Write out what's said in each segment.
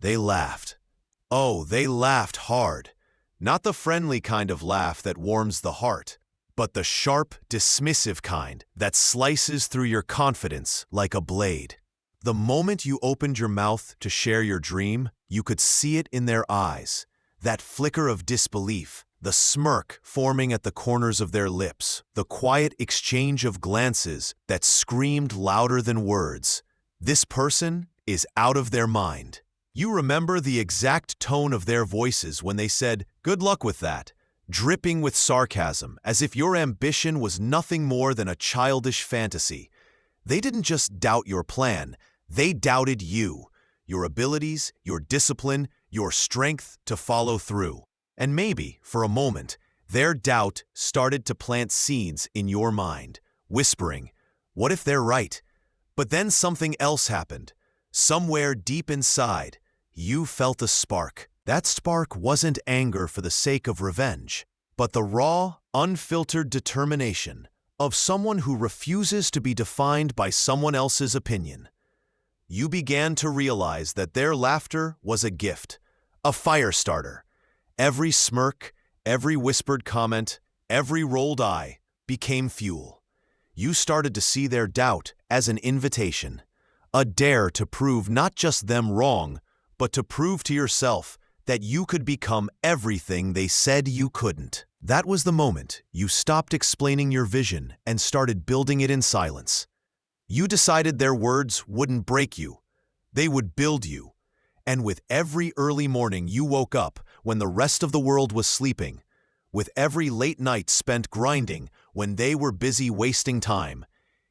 They laughed. Oh, they laughed hard. Not the friendly kind of laugh that warms the heart, but the sharp, dismissive kind that slices through your confidence like a blade. The moment you opened your mouth to share your dream, you could see it in their eyes. That flicker of disbelief, the smirk forming at the corners of their lips, the quiet exchange of glances that screamed louder than words. This person is out of their mind. You remember the exact tone of their voices when they said, "Good luck with that," dripping with sarcasm, as if your ambition was nothing more than a childish fantasy. They didn't just doubt your plan, they doubted you, your abilities, your discipline, your strength to follow through. And maybe, for a moment, their doubt started to plant seeds in your mind, whispering, "What if they're right?" But then something else happened. Somewhere deep inside, you felt a spark. That spark wasn't anger for the sake of revenge, but the raw, unfiltered determination of someone who refuses to be defined by someone else's opinion. You began to realize that their laughter was a gift, a fire starter. Every smirk, every whispered comment, every rolled eye became fuel. You started to see their doubt as an invitation, a dare to prove not just them wrong, but to prove to yourself that you could become everything they said you couldn't. That was the moment you stopped explaining your vision and started building it in silence. You decided their words wouldn't break you, they would build you. And with every early morning you woke up when the rest of the world was sleeping, with every late night spent grinding when they were busy wasting time,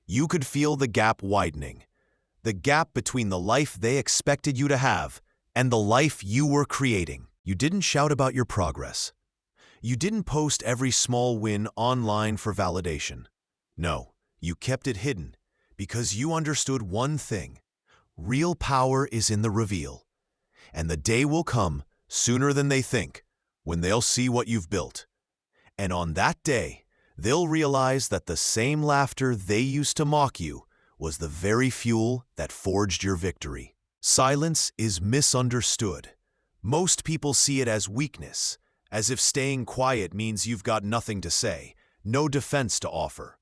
you could feel the gap widening. The gap between the life they expected you to have and the life you were creating. You didn't shout about your progress. You didn't post every small win online for validation. No, you kept it hidden because you understood one thing. Real power is in the reveal. And the day will come, sooner than they think, when they'll see what you've built. And on that day, they'll realize that the same laughter they used to mock you was the very fuel that forged your victory. Silence is misunderstood. Most people see it as weakness, as if staying quiet means you've got nothing to say, no defense to offer.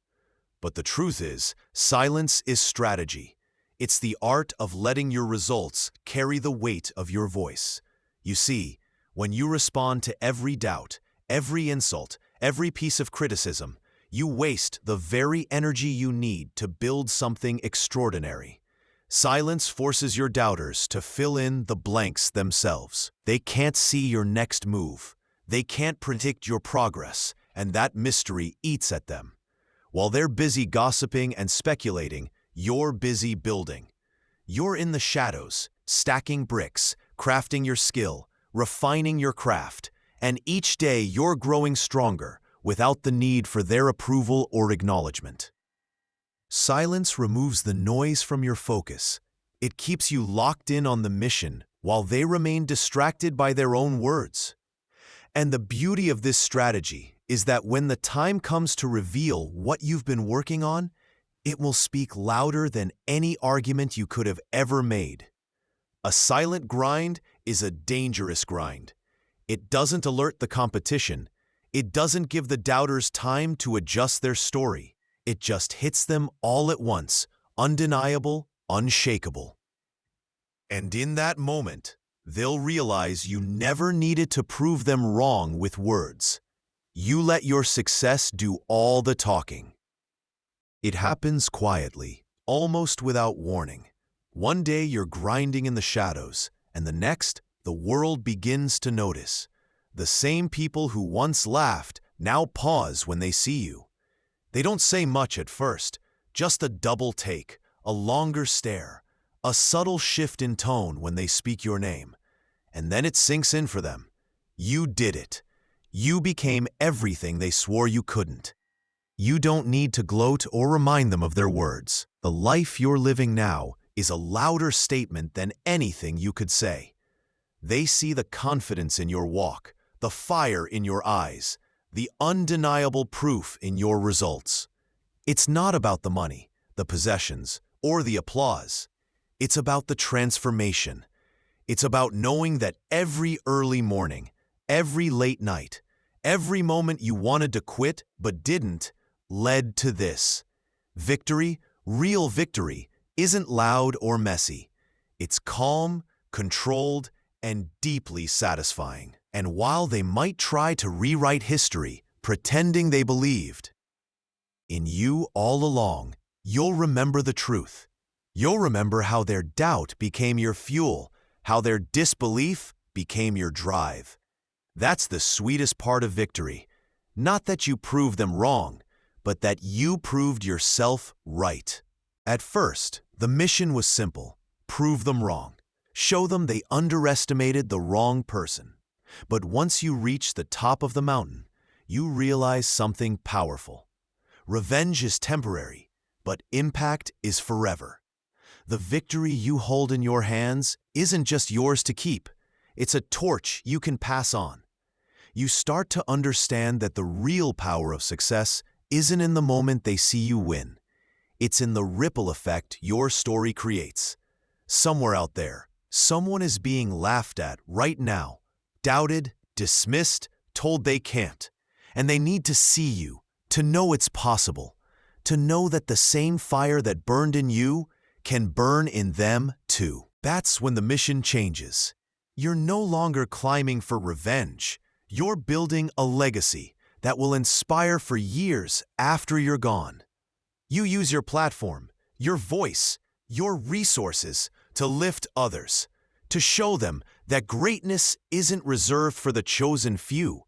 But the truth is, silence is strategy. It's the art of letting your results carry the weight of your voice. You see, when you respond to every doubt, every insult, every piece of criticism, you waste the very energy you need to build something extraordinary. Silence forces your doubters to fill in the blanks themselves. They can't see your next move. They can't predict your progress, and that mystery eats at them. While they're busy gossiping and speculating, you're busy building. You're in the shadows, stacking bricks, crafting your skill, refining your craft, and each day you're growing stronger without the need for their approval or acknowledgement. Silence removes the noise from your focus. It keeps you locked in on the mission while they remain distracted by their own words. And the beauty of this strategy is that when the time comes to reveal what you've been working on, it will speak louder than any argument you could have ever made. A silent grind is a dangerous grind. It doesn't alert the competition. It doesn't give the doubters time to adjust their story. It just hits them all at once, undeniable, unshakable. And in that moment, they'll realize you never needed to prove them wrong with words. You let your success do all the talking. It happens quietly, almost without warning. One day you're grinding in the shadows, and the next, the world begins to notice. The same people who once laughed now pause when they see you. They don't say much at first, just a double take, a longer stare, a subtle shift in tone when they speak your name. And then it sinks in for them. You did it. You became everything they swore you couldn't. You don't need to gloat or remind them of their words. The life you're living now is a louder statement than anything you could say. They see the confidence in your walk, the fire in your eyes, the undeniable proof in your results. It's not about the money, the possessions, or the applause. It's about the transformation. It's about knowing that every early morning, every late night, every moment you wanted to quit but didn't, led to this. Victory, real victory, isn't loud or messy. It's calm, controlled, and deeply satisfying. And while they might try to rewrite history, pretending they believed in you all along, you'll remember the truth. You'll remember how their doubt became your fuel, how their disbelief became your drive. That's the sweetest part of victory. Not that you proved them wrong, but that you proved yourself right. At first, the mission was simple: prove them wrong. Show them they underestimated the wrong person. But once you reach the top of the mountain, you realize something powerful. Revenge is temporary, but impact is forever. The victory you hold in your hands isn't just yours to keep. It's a torch you can pass on. You start to understand that the real power of success isn't in the moment they see you win. It's in the ripple effect your story creates. Somewhere out there, someone is being laughed at right now, doubted, dismissed, told they can't. And they need to see you, to know it's possible, to know that the same fire that burned in you can burn in them too. That's when the mission changes. You're no longer climbing for revenge. You're building a legacy that will inspire for years after you're gone. You use your platform, your voice, your resources to lift others, to show them that greatness isn't reserved for the chosen few.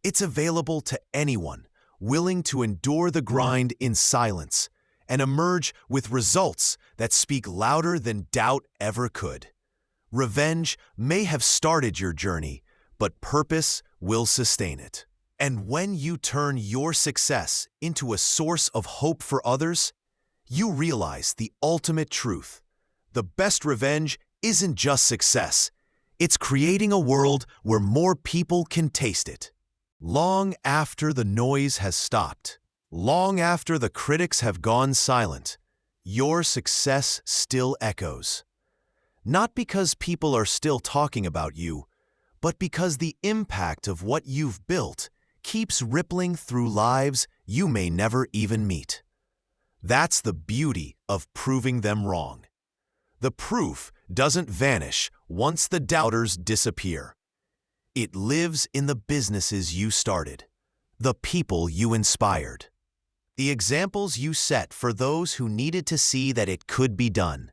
It's available to anyone willing to endure the grind in silence and emerge with results that speak louder than doubt ever could. Revenge may have started your journey, but purpose will sustain it. And when you turn your success into a source of hope for others, you realize the ultimate truth. The best revenge isn't just success. It's creating a world where more people can taste it. Long after the noise has stopped, long after the critics have gone silent, your success still echoes. Not because people are still talking about you, but because the impact of what you've built keeps rippling through lives you may never even meet. That's the beauty of proving them wrong. The proof doesn't vanish once the doubters disappear. It lives in the businesses you started, the people you inspired, the examples you set for those who needed to see that it could be done.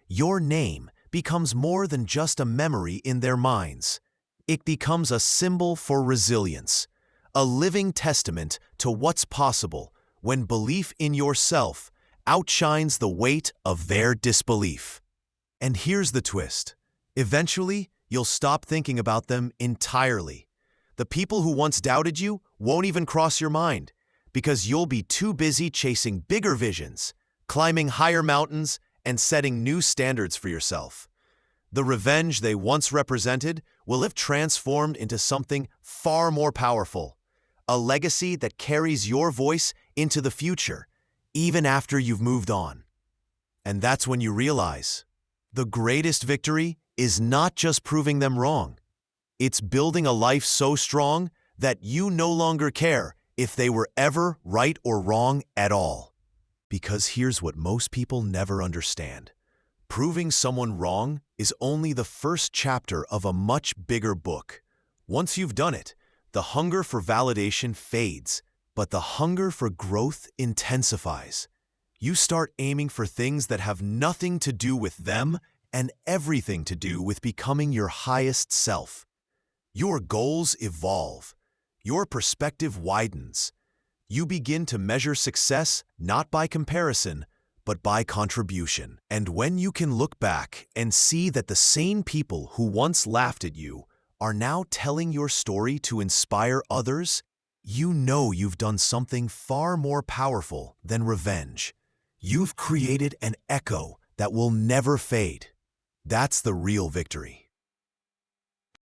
Your name becomes more than just a memory in their minds. It becomes a symbol for resilience, a living testament to what's possible when belief in yourself outshines the weight of their disbelief. And here's the twist. Eventually, you'll stop thinking about them entirely. The people who once doubted you won't even cross your mind because you'll be too busy chasing bigger visions, climbing higher mountains, and setting new standards for yourself. The revenge they once represented will have transformed into something far more powerful, a legacy that carries your voice into the future, even after you've moved on. And that's when you realize the greatest victory is not just proving them wrong. It's building a life so strong that you no longer care if they were ever right or wrong at all. Because here's what most people never understand. Proving someone wrong is only the first chapter of a much bigger book. Once you've done it, the hunger for validation fades, but the hunger for growth intensifies. You start aiming for things that have nothing to do with them and everything to do with becoming your highest self. Your goals evolve. Your perspective widens. You begin to measure success not by comparison, but by contribution. And when you can look back and see that the same people who once laughed at you are now telling your story to inspire others, you know you've done something far more powerful than revenge. You've created an echo that will never fade. That's the real victory.